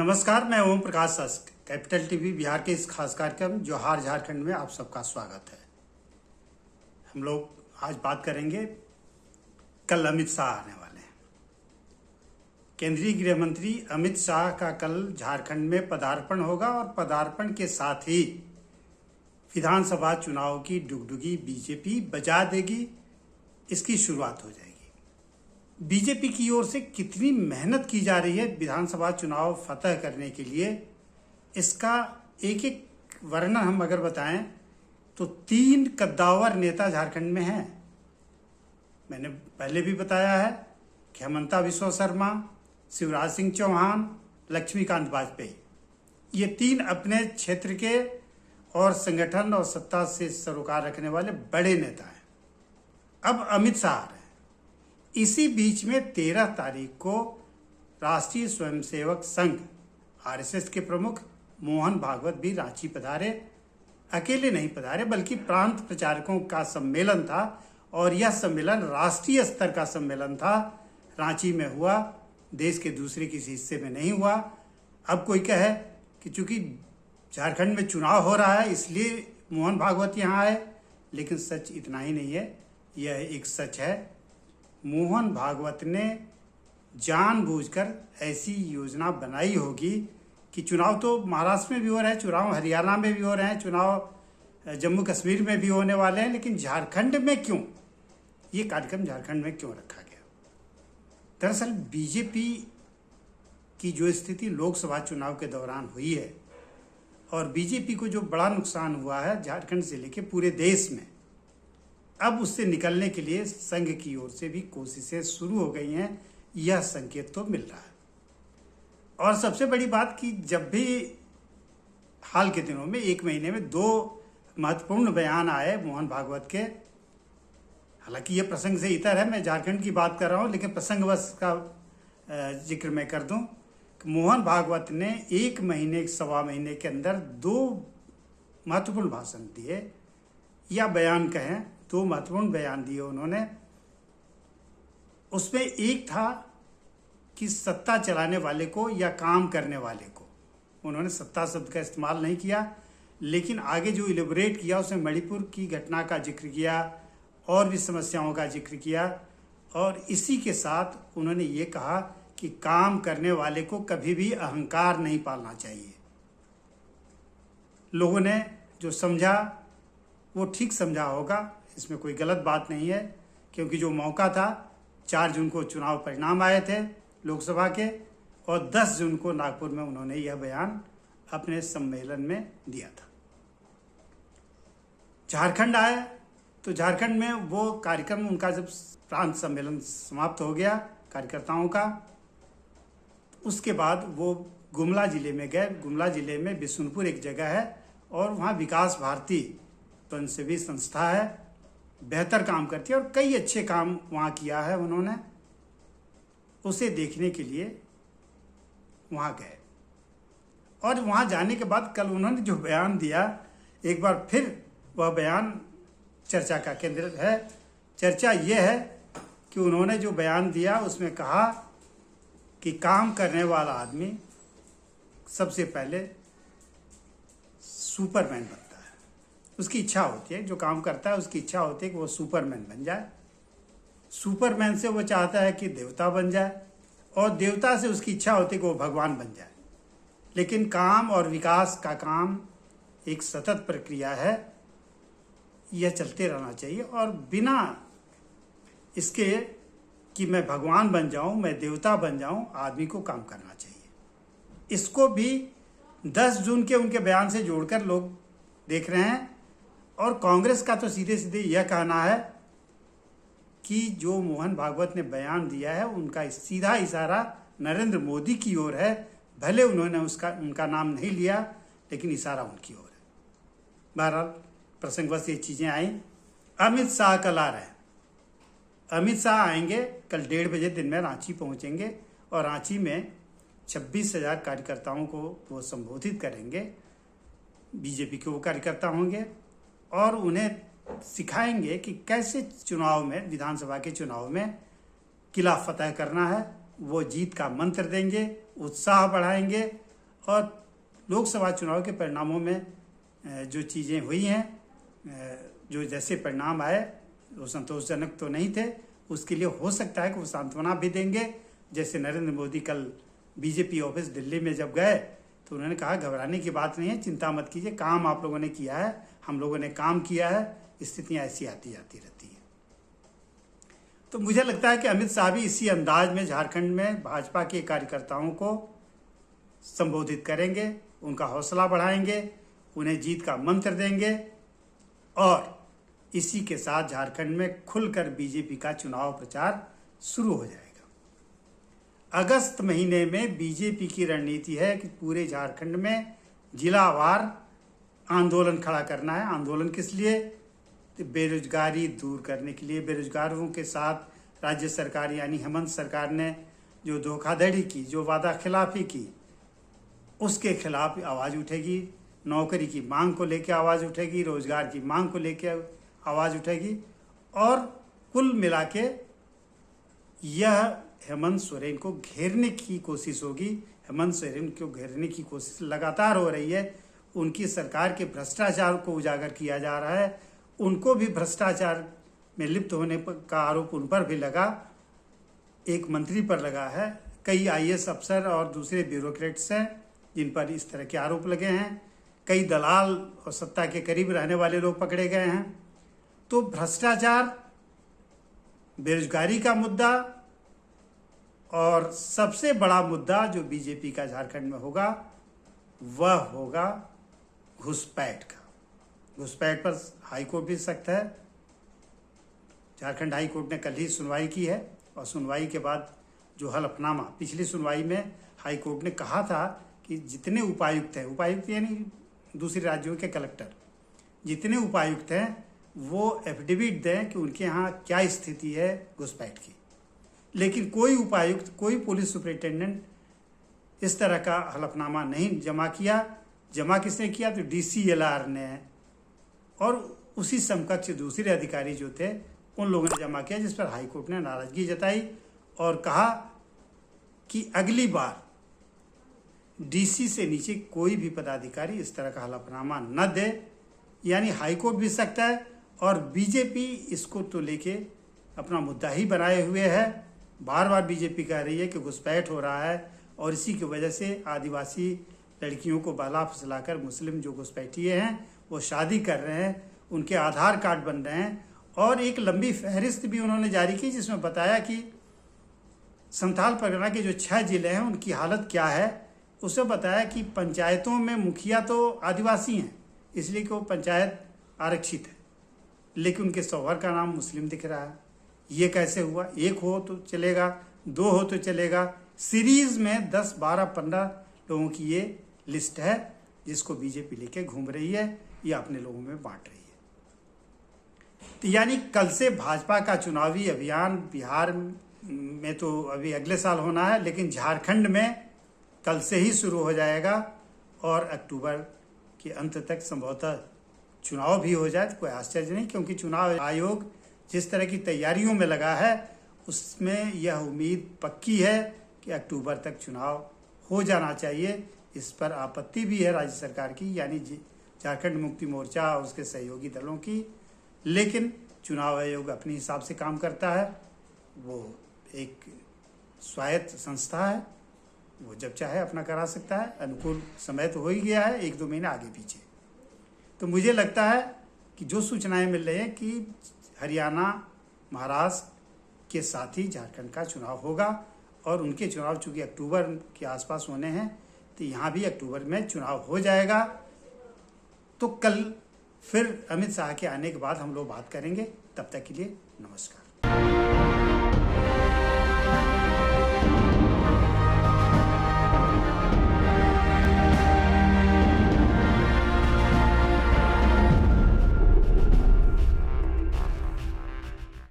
नमस्कार, मैं Om Prakash शास्क capital TV Bihar के इस खास कार्यक्रम जोहार झारखंड में आप सबका स्वागत है। हम लोग आज बात करेंगे, कल अमित शाह आने वाले हैं। केंद्रीय गृह मंत्री अमित शाह का कल झारखंड में पदार्पण होगा और पदार्पण के साथ ही विधानसभा चुनाव की डुगडुगी बीजेपी बजा देगी, इसकी शुरुआत हो जाएगी। बीजेपी की ओर से कितनी मेहनत की जा रही है विधानसभा चुनाव फतह करने के लिए, इसका एक एक वर्णन हम अगर बताएं तो 3 कद्दावर नेता झारखंड में हैं। मैंने पहले भी बताया है कि हेमंता बिस्वा शर्मा, शिवराज सिंह चौहान, लक्ष्मीकांत वाजपेयी, ये 3 अपने क्षेत्र के और संगठन और सत्ता से सरोकार रखने वाले बड़े नेता हैं। अब अमित शाह आ रहे हैं। इसी बीच में 13 तारीख को राष्ट्रीय स्वयंसेवक संघ आरएसएस के प्रमुख मोहन भागवत भी रांची पधारे। अकेले नहीं पधारे बल्कि प्रांत प्रचारकों का सम्मेलन था और यह सम्मेलन राष्ट्रीय स्तर का सम्मेलन था। रांची में हुआ, देश के दूसरे किसी हिस्से में नहीं हुआ। अब कोई कहे कि चूंकि झारखंड में चुनाव हो रहा है इसलिए मोहन भागवत यहाँ आए, लेकिन सच इतना ही नहीं है। यह एक सच है, मोहन भागवत ने जानबूझकर ऐसी योजना बनाई होगी कि चुनाव तो महाराष्ट्र में भी हो रहे हैं, चुनाव हरियाणा में भी हो रहे हैं, चुनाव जम्मू कश्मीर में भी होने वाले हैं, लेकिन झारखंड में क्यों, ये कार्यक्रम झारखंड में क्यों रखा गया? दरअसल बीजेपी की जो स्थिति लोकसभा चुनाव के दौरान हुई है और बीजेपी को जो बड़ा नुकसान हुआ है झारखंड से लेकर पूरे देश में, अब उससे निकलने के लिए संघ की ओर से भी कोशिशें शुरू हो गई हैं, यह संकेत तो मिल रहा है। और सबसे बड़ी बात कि जब भी हाल के दिनों में 1 महीने में 2 महत्वपूर्ण बयान आए मोहन भागवत के, हालांकि ये प्रसंग से इतर है, मैं झारखंड की बात कर रहा हूँ, लेकिन प्रसंगवश का जिक्र मैं कर दूं कि मोहन भागवत ने 1 महीने 1.25 महीने के अंदर 2 महत्वपूर्ण भाषण दिए या बयान कहें, 2 महत्वपूर्ण बयान दिए उन्होंने। उसमें एक था कि सत्ता चलाने वाले को या काम करने वाले को, उन्होंने सत्ता शब्द का इस्तेमाल नहीं किया, लेकिन आगे जो इलेबोरेट किया उसमें मणिपुर की घटना का जिक्र किया और भी समस्याओं का जिक्र किया। और इसी के साथ उन्होंने ये कहा कि काम करने वाले को कभी भी अहंकार नहीं पालना चाहिए। लोगों ने जो समझा वो ठीक समझा होगा, इसमें कोई गलत बात नहीं है, क्योंकि जो मौका था 4 जून को चुनाव परिणाम आए थे लोकसभा के और 10 जून को नागपुर में उन्होंने यह बयान अपने सम्मेलन में दिया था। झारखंड आए तो झारखंड में वो कार्यक्रम, उनका जब प्रांत सम्मेलन समाप्त हो गया कार्यकर्ताओं का, उसके बाद वो गुमला जिले में गए। गुमला जिले में बिशुनपुर एक जगह है और वहाँ विकास भारती स्वयंसेवी संस्था है, बेहतर काम करती है और कई अच्छे काम वहाँ किया है उन्होंने। उसे देखने के लिए वहाँ गए और वहाँ जाने के बाद कल उन्होंने जो बयान दिया, एक बार फिर वह बयान चर्चा का केंद्र है। चर्चा ये है कि उन्होंने जो बयान दिया उसमें कहा कि काम करने वाला आदमी सबसे पहले सुपरमैन बनता है। उसकी इच्छा होती है, जो काम करता है उसकी इच्छा होती है कि वो सुपरमैन बन जाए। सुपरमैन से वो चाहता है कि देवता बन जाए और देवता से उसकी इच्छा होती है कि वो भगवान बन जाए। लेकिन काम और विकास का काम एक सतत प्रक्रिया है, यह चलते रहना चाहिए और बिना इसके कि मैं भगवान बन जाऊं, मैं देवता बन जाऊं, आदमी को काम करना चाहिए। इसको भी 10 जून के उनके बयान से जोड़कर लोग देख रहे हैं। और कांग्रेस का तो सीधे सीधे यह कहना है कि जो मोहन भागवत ने बयान दिया है उनका सीधा इशारा नरेंद्र मोदी की ओर है। भले उन्होंने उनका नाम नहीं लिया, लेकिन इशारा उनकी ओर है। बहरहाल प्रसंगवश ये चीज़ें आई। अमित शाह कल आ रहे हैं। अमित शाह आएंगे कल 1:30 बजे दिन में रांची पहुंचेंगे और रांची में 26,000 कार्यकर्ताओं को वो संबोधित करेंगे। बीजेपी के वो कार्यकर्ता होंगे और उन्हें सिखाएंगे कि कैसे चुनाव में, विधानसभा के चुनाव में किला फतह करना है। वो जीत का मंत्र देंगे, उत्साह बढ़ाएंगे और लोकसभा चुनाव के परिणामों में जो चीज़ें हुई हैं, जो जैसे परिणाम आए वो संतोषजनक तो नहीं थे। उसके लिए हो सकता है कि वो सांत्वना भी देंगे। जैसे नरेंद्र मोदी कल बीजेपी ऑफिस दिल्ली में जब गए तो उन्होंने कहा घबराने की बात नहीं है, चिंता मत कीजिए, काम आप लोगों ने किया है, हम लोगों ने काम किया है, स्थितियां ऐसी आती जाती रहती हैं। तो मुझे लगता है कि अमित शाह भी इसी अंदाज में झारखंड में भाजपा के कार्यकर्ताओं को संबोधित करेंगे, उनका हौसला बढ़ाएंगे, उन्हें जीत का मंत्र देंगे और इसी के साथ झारखंड में खुलकर बीजेपी का चुनाव प्रचार शुरू हो जाएगा। अगस्त महीने में बीजेपी की रणनीति है कि पूरे झारखंड में जिलावार आंदोलन खड़ा करना है। आंदोलन किस लिए? तो बेरोजगारी दूर करने के लिए। बेरोजगारों के साथ राज्य सरकार यानी हेमंत सरकार ने जो धोखाधड़ी की, जो वादा खिलाफी की, उसके खिलाफ आवाज़ उठेगी। नौकरी की मांग को लेकर आवाज़ उठेगी, रोजगार की मांग को लेकर आवाज़ उठेगी और कुल मिला के यह हेमंत सोरेन को घेरने की कोशिश होगी। हेमंत सोरेन को घेरने की कोशिश लगातार हो रही है। उनकी सरकार के भ्रष्टाचार को उजागर किया जा रहा है। उनको भी भ्रष्टाचार में लिप्त होने का आरोप उन पर भी लगा, एक मंत्री पर लगा है, कई आईएएस अफसर और दूसरे ब्यूरोक्रेट्स हैं जिन पर इस तरह के आरोप लगे हैं, कई दलाल और सत्ता के करीब रहने वाले लोग पकड़े गए हैं। तो भ्रष्टाचार, बेरोजगारी का मुद्दा और सबसे बड़ा मुद्दा जो बीजेपी का झारखंड में होगा वह होगा घुसपैठ का। घुसपैठ पर हाईकोर्ट भी सख्त है। झारखंड हाईकोर्ट ने कल ही सुनवाई की है और सुनवाई के बाद जो हलफनामा, पिछली सुनवाई में हाईकोर्ट ने कहा था कि जितने उपायुक्त हैं, उपायुक्त यानी दूसरे राज्यों के कलेक्टर, जितने उपायुक्त हैं वो एफिडेविट दें कि उनके यहाँ क्या स्थिति है घुसपैठ की। लेकिन कोई उपायुक्त, कोई पुलिस सुपरिटेंडेंट इस तरह का हलफनामा नहीं जमा किया। जमा किसने किया? तो डीसीएलआर ने और उसी समकक्ष दूसरे अधिकारी जो थे उन लोगों ने जमा किया, जिस पर हाईकोर्ट ने नाराजगी जताई और कहा कि अगली बार डीसी से नीचे कोई भी पदाधिकारी इस तरह का हलफनामा न दे। यानी हाईकोर्ट भी सख्त है और बीजेपी इसको तो लेके अपना मुद्दा ही बनाए हुए है। बार बार बीजेपी कह रही है कि घुसपैठ हो रहा है और इसी की वजह से आदिवासी लड़कियों को बहला फुसलाकर मुस्लिम जो घुसपैठिए हैं वो शादी कर रहे हैं, उनके आधार कार्ड बन रहे हैं। और एक लंबी फहरिस्त भी उन्होंने जारी की जिसमें बताया कि संथाल परगना के जो 6 जिले हैं उनकी हालत क्या है। उसमें बताया कि पंचायतों में मुखिया तो आदिवासी हैं, इसलिए कि वो पंचायत आरक्षित है, लेकिन उनके शौहर का नाम मुस्लिम दिख रहा है। ये कैसे हुआ? 1 हो तो चलेगा, 2 हो तो चलेगा। सीरीज में 10, 12, 15 लोगों की ये लिस्ट है जिसको बीजेपी लेके घूम रही है या अपने लोगों में बांट रही है। तो यानी कल से भाजपा का चुनावी अभियान बिहार में तो अभी अगले साल होना है, लेकिन झारखंड में कल से ही शुरू हो जाएगा और अक्टूबर के अंत तक संभवतः चुनाव भी हो जाए तो कोई आश्चर्य नहीं, क्योंकि चुनाव आयोग जिस तरह की तैयारियों में लगा है उसमें यह उम्मीद पक्की है कि अक्टूबर तक चुनाव हो जाना चाहिए। इस पर आपत्ति भी है राज्य सरकार की, यानी झारखंड मुक्ति मोर्चा और उसके सहयोगी दलों की, लेकिन चुनाव आयोग अपने हिसाब से काम करता है। वो एक स्वायत्त संस्था है, वो जब चाहे अपना करा सकता है। अनुकूल समय तो हो ही गया है, 1-2 महीने आगे पीछे। तो मुझे लगता है कि जो सूचनाएं मिल रही हैं कि हरियाणा, महाराष्ट्र के साथ ही झारखंड का चुनाव होगा और उनके चुनाव चूंकि अक्टूबर के आसपास होने हैं तो यहाँ भी अक्टूबर में चुनाव हो जाएगा। तो कल फिर अमित शाह के आने के बाद हम लोग बात करेंगे। तब तक के लिए नमस्कार।